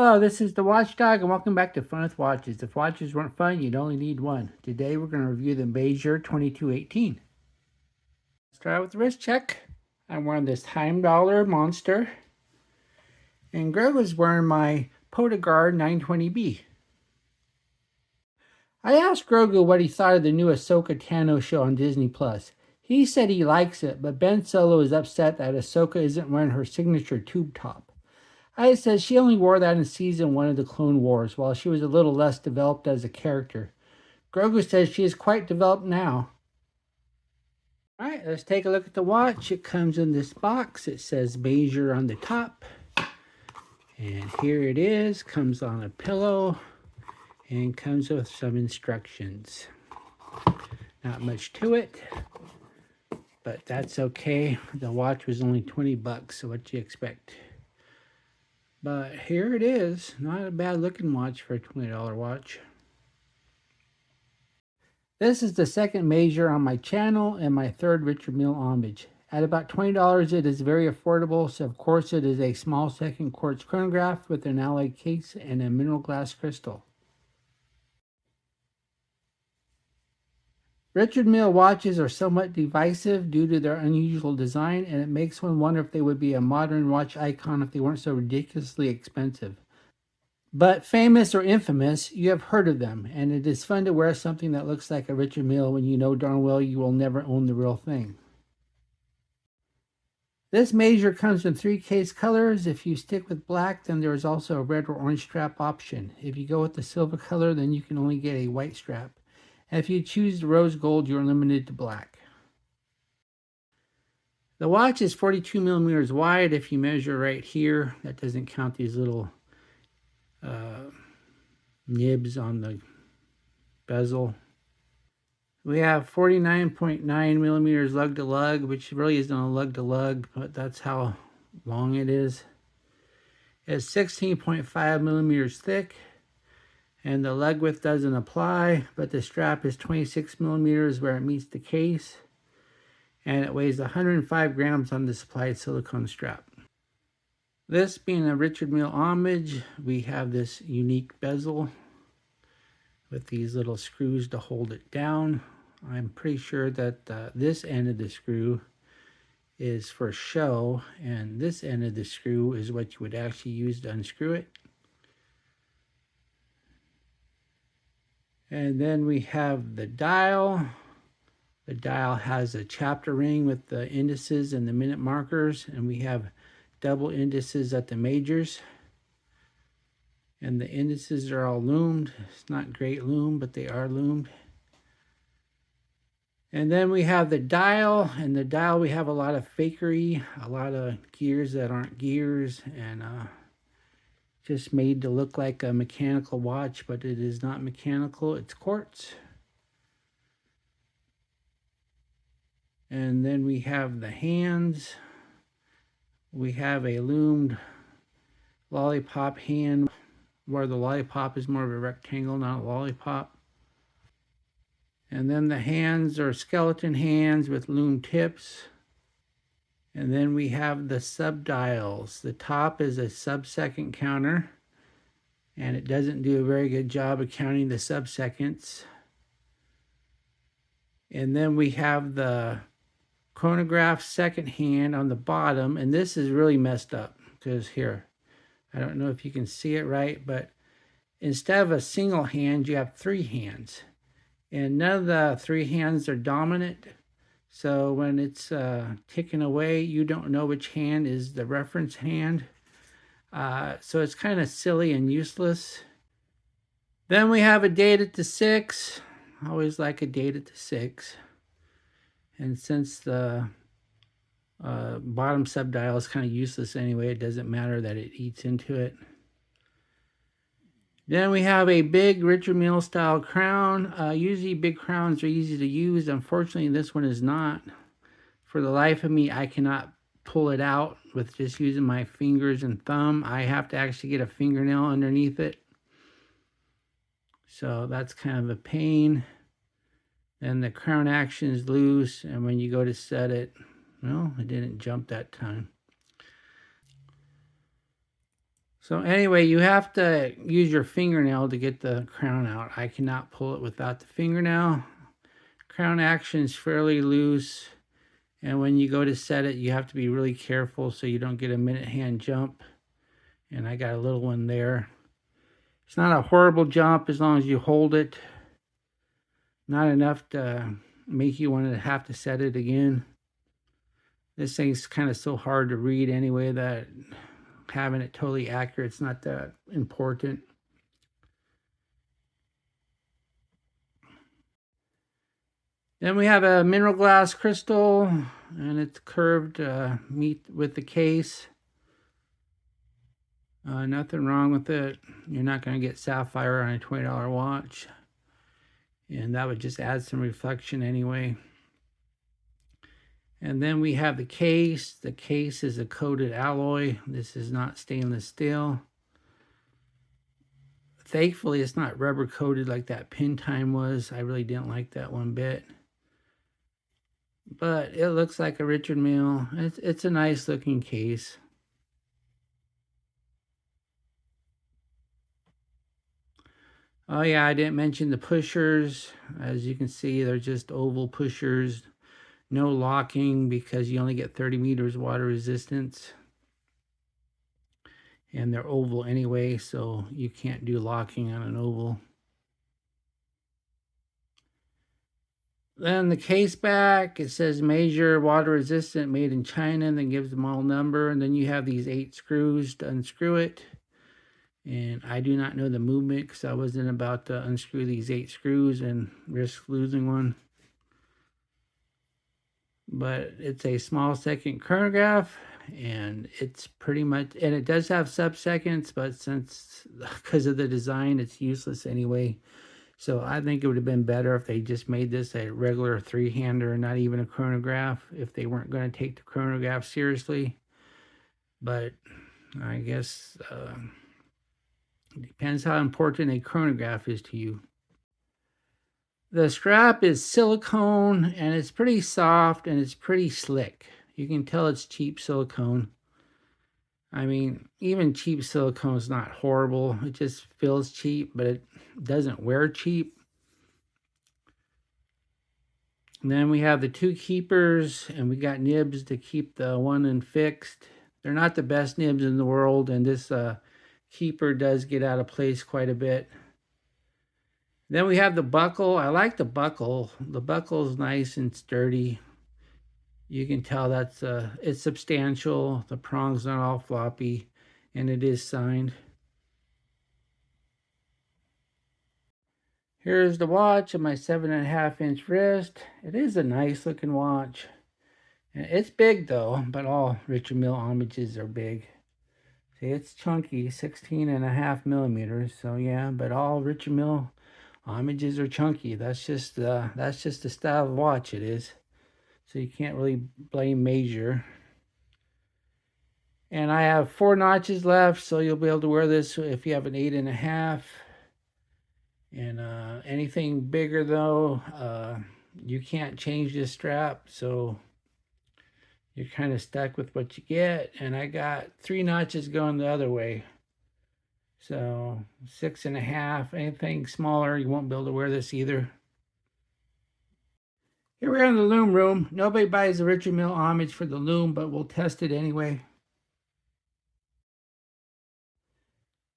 Hello, this is the Watchdog, and welcome back to Fun with Watches. If watches weren't fun, you'd only need one. Today we're going to review the MEGIR 2218. Start with the wrist check. I'm wearing this Time Dollar Monster, and Greg was wearing my Podiguard 920B. I asked Grogu what he thought of the new Ahsoka Tano show on Disney+. He said he likes it, but Ben Solo is upset that Ahsoka isn't wearing her signature tube top. Aya says she only wore that in season 1 of the Clone Wars, while she was a little less developed as a character. Grogu says she is quite developed now. Alright, let's take a look at the watch. It comes in this box. It says MEGIR on the top. And here it is. Comes on a pillow. And comes with some instructions. Not much to it, but that's okay. The watch was only 20 bucks, so what do you expect? But here it is. Not a bad looking watch for a $20 watch. This is the second MEGIR on my channel and my third Richard Mille homage. At about $20, it is very affordable, so of course it is a small second quartz chronograph with an alloy case and a mineral glass crystal. Richard Mille watches are somewhat divisive due to their unusual design, and it makes one wonder if they would be a modern watch icon if they weren't so ridiculously expensive. But famous or infamous, you have heard of them, and it is fun to wear something that looks like a Richard Mille when you know darn well you will never own the real thing. This MEGIR comes in 3 case colors. If you stick with black, then there is also a red or orange strap option. If you go with the silver color, then you can only get a white strap. And if you choose the rose gold, you're limited to black. The watch is 42 millimeters wide if you measure right here. That doesn't count these little nibs on the bezel. We have 49.9 millimeters lug to lug, which really isn't a lug to lug, but that's how long it is. It's 16.5 millimeters thick, and the lug width doesn't apply, but the strap is 26 millimeters where it meets the case, and it weighs 105 grams on the supplied silicone strap. This being a Richard Mille homage, we have this unique bezel with these little screws to hold it down. I'm pretty sure that this end of the screw is for show, and this end of the screw is what you would actually use to unscrew it. And then we have the dial. The dial has a chapter ring with the indices and the minute markers, and we have double indices at the majors. And the indices are all loomed. It's not great lume, but they are loomed. And then we have the dial. And the dial, we have a lot of fakery, a lot of gears that aren't gears, and just made to look like a mechanical watch, but it is not mechanical, it's quartz. And then we have the hands. We have a loomed lollipop hand, where the lollipop is more of a rectangle, not a lollipop. And then the hands are skeleton hands with loom tips. And then we have the subdials. The top is a sub-second counter, and it doesn't do a very good job of counting the sub-seconds. And then we have the chronograph second hand on the bottom, and this is really messed up because here, I don't know if you can see it right, but instead of a single hand, you have 3 hands. And none of the 3 hands are dominant. So when it's ticking away, you don't know which hand is the reference hand. So it's kind of silly and useless. Then we have a date at the 6. I always like a date at the 6. And since the bottom subdial is kind of useless anyway, it doesn't matter that it eats into it. Then we have a big Richard Mille style crown. Usually big crowns are easy to use. Unfortunately, this one is not. For the life of me, I cannot pull it out with just using my fingers and thumb. I have to actually get a fingernail underneath it. So that's kind of a pain. Then the crown action is loose, and when you go to set it, well, it didn't jump that time. So anyway, you have to use your fingernail to get the crown out. I cannot pull it without the fingernail. Crown action is fairly loose. And when you go to set it, you have to be really careful so you don't get a minute hand jump. And I got a little one there. It's not a horrible jump as long as you hold it. Not enough to make you want to have to set it again. This thing's kind of so hard to read anyway that having it totally accurate is not that important. Then we have a mineral glass crystal, and it's curved meet with the case. Nothing wrong with it. You're not going to get sapphire on a $20 watch, and that would just add some reflection anyway. And then we have the case. The case is a coated alloy. This is not stainless steel. Thankfully, it's not rubber coated like that Pin Time was. I really didn't like that one bit. But it looks like a Richard Mille. It's a nice looking case. Oh yeah, I didn't mention the pushers. As you can see, they're just oval pushers. No locking because you only get 30 meters water resistance. And they're oval anyway, so you can't do locking on an oval. Then the case back, it says MEGIR water resistant, made in China, and then gives the model number. And then you have these 8 screws to unscrew it. And I do not know the movement because I wasn't about to unscrew these 8 screws and risk losing one. But it's a small second chronograph, and it's pretty much, and it does have sub-seconds, but because of the design, it's useless anyway. So I think it would have been better if they just made this a regular 3-hander, not even a chronograph, if they weren't going to take the chronograph seriously. But I guess it depends how important a chronograph is to you. The strap is silicone, and it's pretty soft, and it's pretty slick. You can tell it's cheap silicone. I mean, even cheap silicone is not horrible. It just feels cheap, but it doesn't wear cheap. And then we have the 2 keepers, and we got nibs to keep the one in fixed. They're not the best nibs in the world, and this keeper does get out of place quite a bit. Then we have the buckle. I like the buckle. The buckle is nice and sturdy. You can tell that's it's substantial. The prong's not all floppy, and it is signed. Here's the watch on my 7.5-inch wrist. It is a nice looking watch. It's big though, but all Richard Mille homages are big. See, it's chunky, 16.5 millimeters. So yeah, but all Richard Mille homages are chunky. That's just the style of watch it is. So you can't really blame MEGIR. And I have 4 notches left, so you'll be able to wear this if you have an 8.5. And anything bigger though, you can't change this strap, so you're kind of stuck with what you get. And I got 3 notches going the other way. So 6.5, anything smaller, you won't be able to wear this either. Here we are in the Lume room. Nobody buys the Richard Mille homage for the Lume, but we'll test it anyway.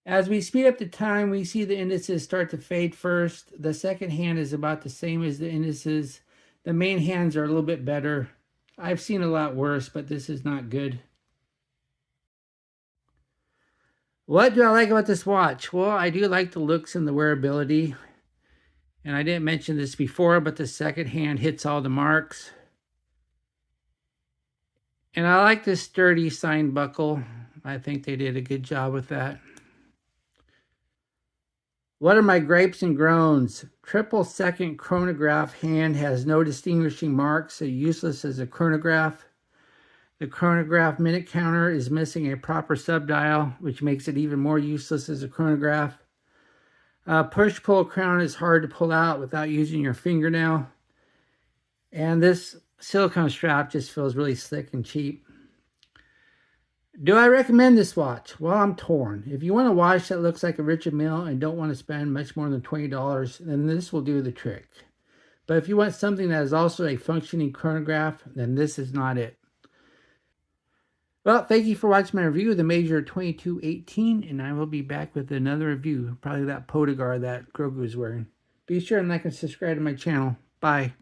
As we speed up the time, we see the indices start to fade first. The second hand is about the same as the indices. The main hands are a little bit better. I've seen a lot worse, but this is not good. What do I like about this watch? Well, I do like the looks and the wearability. And I didn't mention this before, but the second hand hits all the marks. And I like this sturdy signed buckle. I think they did a good job with that. What are my gripes and groans? 3/2 chronograph hand has no distinguishing marks, so useless as a chronograph. The chronograph minute counter is missing a proper subdial, which makes it even more useless as a chronograph. Push-pull crown is hard to pull out without using your fingernail. And this silicone strap just feels really slick and cheap. Do I recommend this watch? Well, I'm torn. If you want a watch that looks like a Richard Mille and don't want to spend much more than $20, then this will do the trick. But if you want something that is also a functioning chronograph, then this is not it. Well, thank you for watching my review of the MEGIR 2218, and I will be back with another review, probably that Podagar that Grogu is wearing. Be sure and like and subscribe to my channel. Bye.